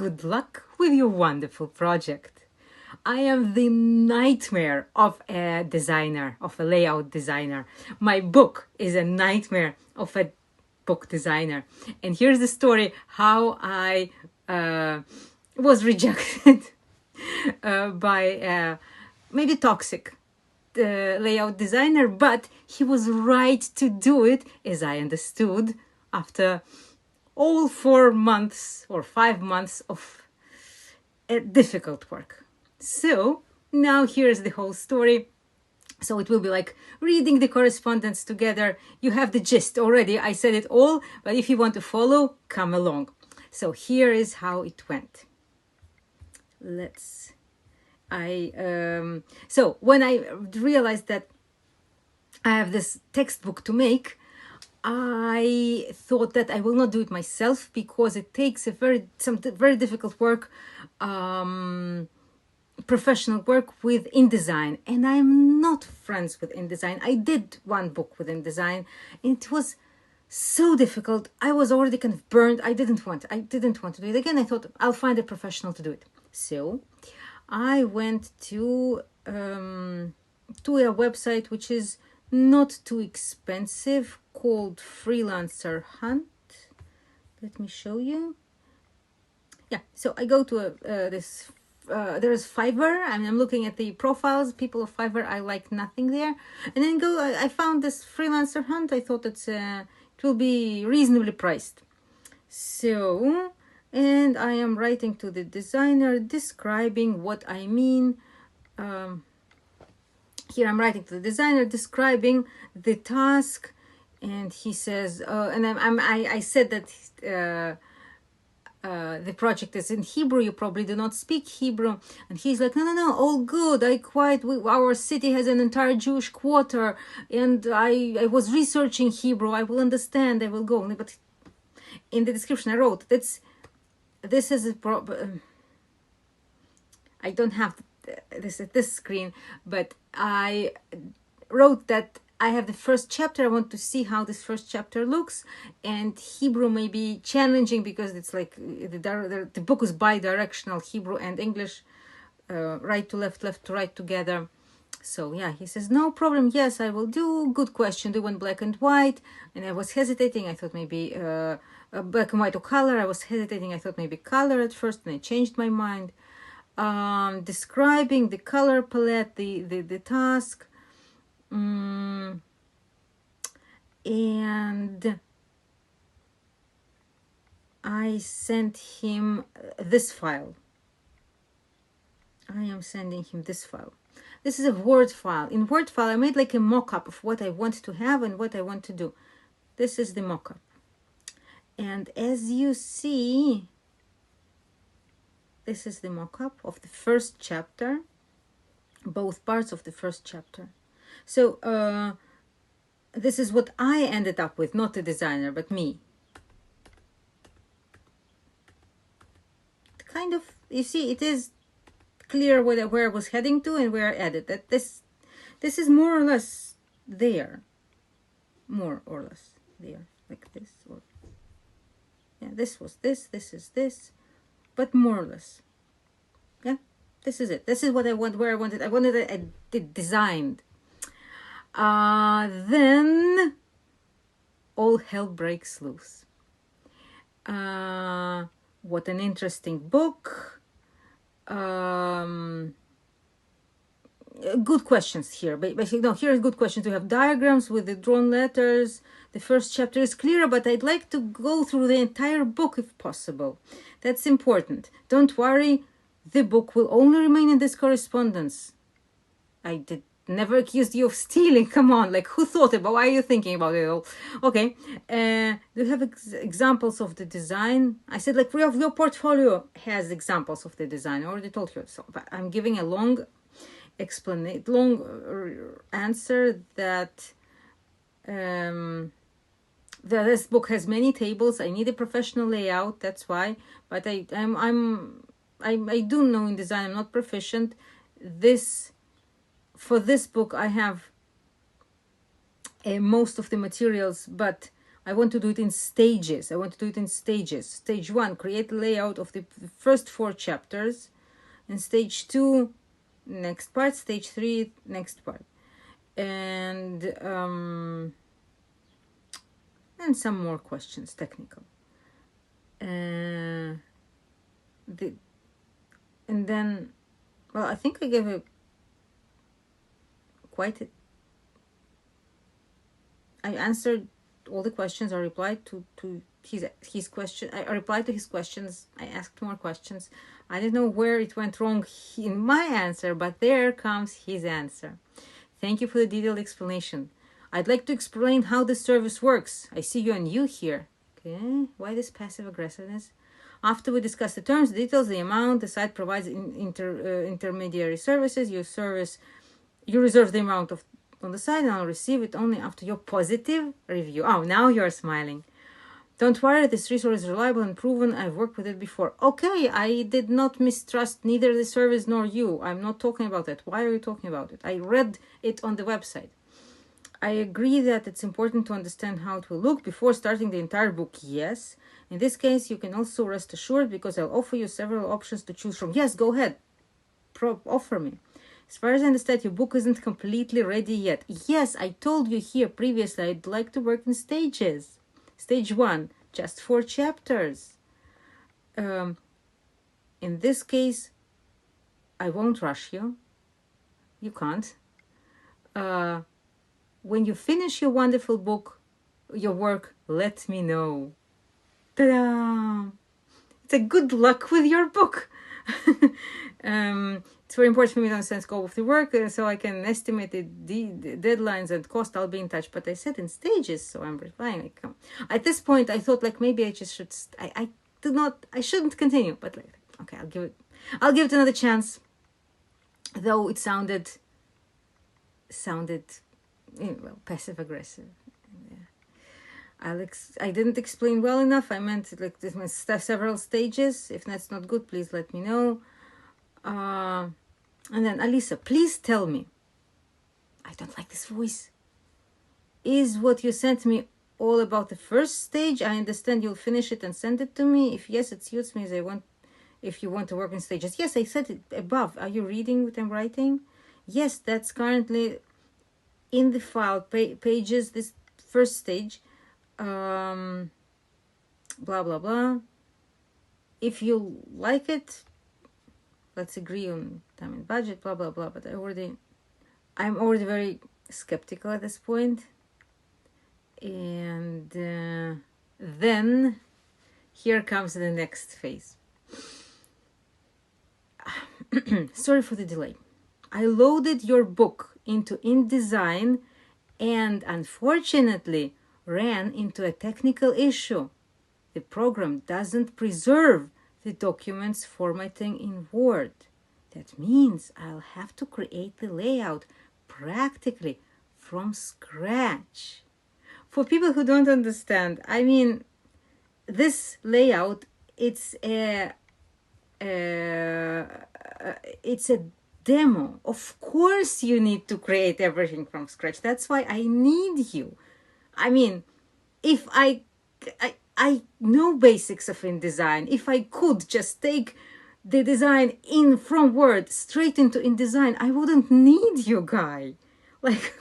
good luck with your wonderful project. I am the nightmare of a designer, of a layout designer. My book is a nightmare of a book designer. And here's the story how I was rejected by maybe toxic layout designer, but he was right to do it, as I understood, after all 4 months or 5 months of difficult work. So now here's the whole story. So it will be like reading the correspondence together. You have the gist already. I said it all, but if you want to follow, come along. So here is how it went. So when I realized that I have this textbook to make, I thought that I will not do it myself because it takes some very difficult work, professional work with InDesign, and I'm not friends with InDesign. I did one book with InDesign, and it was so difficult. I was already kind of burned. I didn't want to do it again. I thought I'll find a professional to do it. So I went to a website which is not too expensive, called Freelancer Hunt. Let me show you. Yeah, so I go to there's Fiverr. I'm looking at the profiles, people of Fiverr. I like nothing there. And then I found this Freelancer Hunt. I thought it will be reasonably priced. So, and I am writing to the designer describing what I mean. Here I'm writing to the designer describing the task, and he says, and I said that the project is in Hebrew. You probably do not speak Hebrew. And he's like, no, all good. Our city has an entire Jewish quarter, and I was researching Hebrew. I will understand. I will go. But in the description I wrote, this is a problem. I don't have this at this screen, but I wrote that I have the first chapter. I want to see how this first chapter looks, and Hebrew may be challenging because it's like the book is bi-directional, Hebrew and English, right to left, left to right together. So yeah, he says, no problem. Yes, I will do. Good question. Do you want black and white? And I was hesitating. I thought maybe black and white or color. I was hesitating. I thought maybe color at first, and I changed my mind. Describing the color palette, the task, and I sent him this file. I am sending him this file. This is a Word file. In Word file, I made like a mock-up of what I want to have and what I want to do. This is the mock-up. And as you see, this is the mock-up of the first chapter, both parts of the first chapter. So this is what I ended up with, not the designer, but me. Kind of, you see, it is clear where I was heading to and where I added that. This is more or less there. More or less there, like this. Or yeah, this was this is this. But more or less, yeah, this is it. This is what I want, where I wanted. I wanted it designed. Then all hell breaks loose. What an interesting book. Good questions here. Basically, no, here are good questions. We have diagrams with the drawn letters. The first chapter is clear, but I'd like to go through the entire book if possible. That's important. Don't worry, the book will only remain in this correspondence. I did never accused you of stealing. Come on, like who thought about? Why are you thinking about it all? Okay. Do you have examples of the design? I said like your portfolio has examples of the design. I already told you so, but I'm giving a long answer that this book has many tables. I need a professional layout, that's why. But I do know InDesign. I'm not proficient. For this book I have most of the materials, but I want to do it in stages. I want to do it in stages. Stage 1, create the layout of the first 4 chapters. And stage 2, next part. Stage 3, next part. And some more questions, technical. And then, well, I think I gave I answered all the questions. I replied to his question. I replied to his questions. I asked more questions. I didn't know where it went wrong in my answer, but there comes his answer. Thank you for the detailed explanation. I'd like to explain how the service works. I see you're new here. Okay, why this passive aggressiveness? After we discuss the terms, the details, the amount, the site provides intermediary services. You reserve the amount on the site, and I'll receive it only after your positive review. Oh, now you're smiling. Don't worry, this resource is reliable and proven. I've worked with it before. Okay, I did not mistrust neither the service nor you. I'm not talking about that. Why are you talking about it? I read it on the website. I agree that it's important to understand how it will look before starting the entire book. Yes. In this case, you can also rest assured because I'll offer you several options to choose from. Yes, go ahead. Offer me. As far as I understand, your book isn't completely ready yet. Yes, I told you here previously I'd like to work in stages. Stage 1, just 4 chapters. In this case, I won't rush you. You can't. When you finish your wonderful book, your work, let me know. Ta-da! It's a good luck with your book. It's very important for me to understand the scope of the work so I can estimate the deadlines and cost. I'll be in touch. But I said in stages, so I'm replying. At this point, I thought maybe I just should. I shouldn't continue. But okay, I'll give it another chance. Though it sounded passive aggressive. I didn't explain well enough. I meant several stages. If that's not good, please let me know. And then Alisa, please tell me. I don't like this voice. Is what you sent me all about the first stage? I understand you'll finish it and send it to me. If yes, it suits me as I want. If you want to work in stages. Yes, I said it above. Are you reading what I'm writing? Yes, that's currently in the file pages. This first stage. Blah blah blah. If you like it, let's agree on time and budget, blah blah blah. But I'm already very skeptical at this point. And then here comes the next phase. Sorry for the delay. I loaded your book into InDesign and unfortunately ran into a technical issue. The program doesn't preserve the documents formatting in Word. That means I'll have to create the layout practically from scratch. For people who don't understand, I mean, this layout, it's a demo. Of course you need to create everything from scratch. That's why I need you. I mean, if I know basics of InDesign. If I could just take the design from Word straight into InDesign, I wouldn't need you, guy.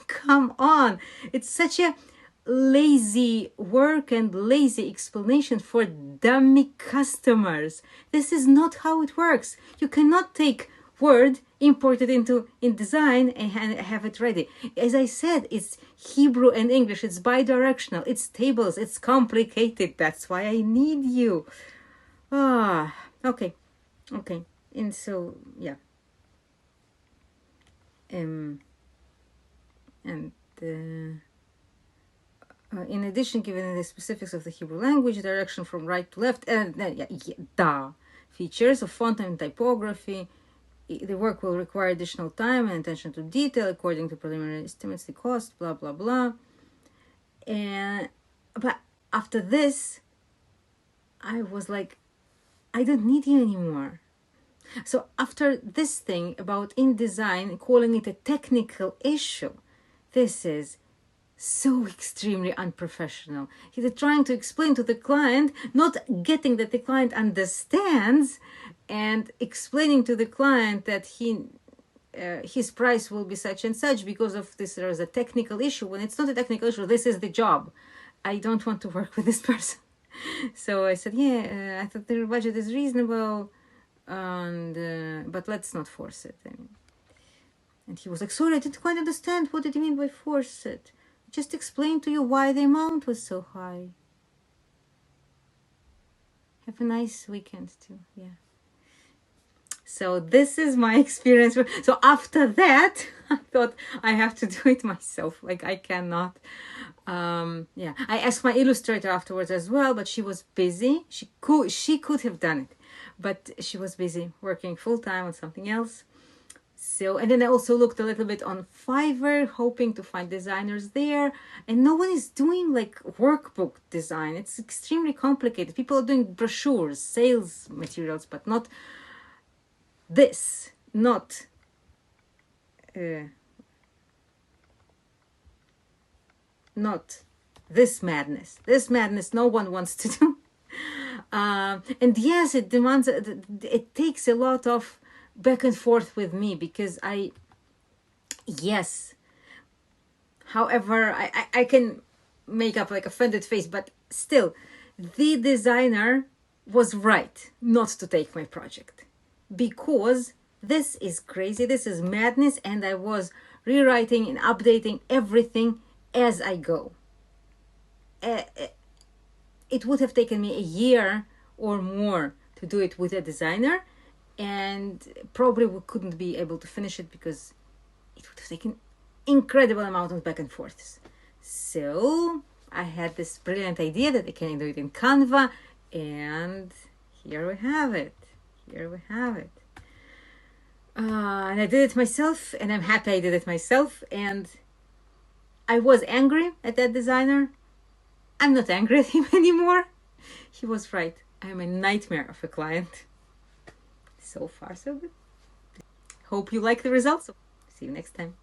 Come on. It's such a lazy work and lazy explanation for dummy customers. This is not how it works. You cannot take Word, import it into InDesign and have it ready. As I said, it's Hebrew and English. It's bidirectional. It's tables. It's complicated. That's why I need you. Okay. And so, yeah. In addition, given the specifics of the Hebrew language, direction from right to left, and features of font and typography, the work will require additional time and attention to detail according to preliminary estimates, the cost, blah, blah, blah. But after this, I was like, I don't need you anymore. So after this thing about InDesign, calling it a technical issue, this is so extremely unprofessional. He's trying to explain to the client, not getting that the client understands, and explaining to the client that his price will be such and such because of this. There is a technical issue. When it's not a technical issue, this is the job. I don't want to work with this person. So I said, yeah, I thought their budget is reasonable, and but let's not force it. And he was like, sorry, I didn't quite understand. What did you mean by force it? Just explain to you why the amount was so high. Have a nice weekend too. Yeah. So this is my experience. So after that, I thought I have to do it myself. Like I cannot. Yeah. I asked my illustrator afterwards as well, but she was busy. She could have done it, but she was busy working full time on something else. So, and then I also looked a little bit on Fiverr, hoping to find designers there. And no one is doing like workbook design. It's extremely complicated. People are doing brochures, sales materials, but not this. Not this madness. This madness no one wants to do. And yes, it demands, it takes a lot of back and forth with me because yes, however, I can make up like offended face, but still, the designer was right not to take my project because this is crazy, this is madness, and I was rewriting and updating everything as I go. It would have taken me a year or more to do it with a designer, and probably we couldn't be able to finish it because it would have taken incredible amount of back and forths. So I had this brilliant idea that I can do it in Canva, and here we have it. And I did it myself, and I'm happy I did it myself. And I was angry at that designer. I'm not angry at him anymore. He was right. I'm a nightmare of a client. So far, so good. Hope you like the results. See you next time.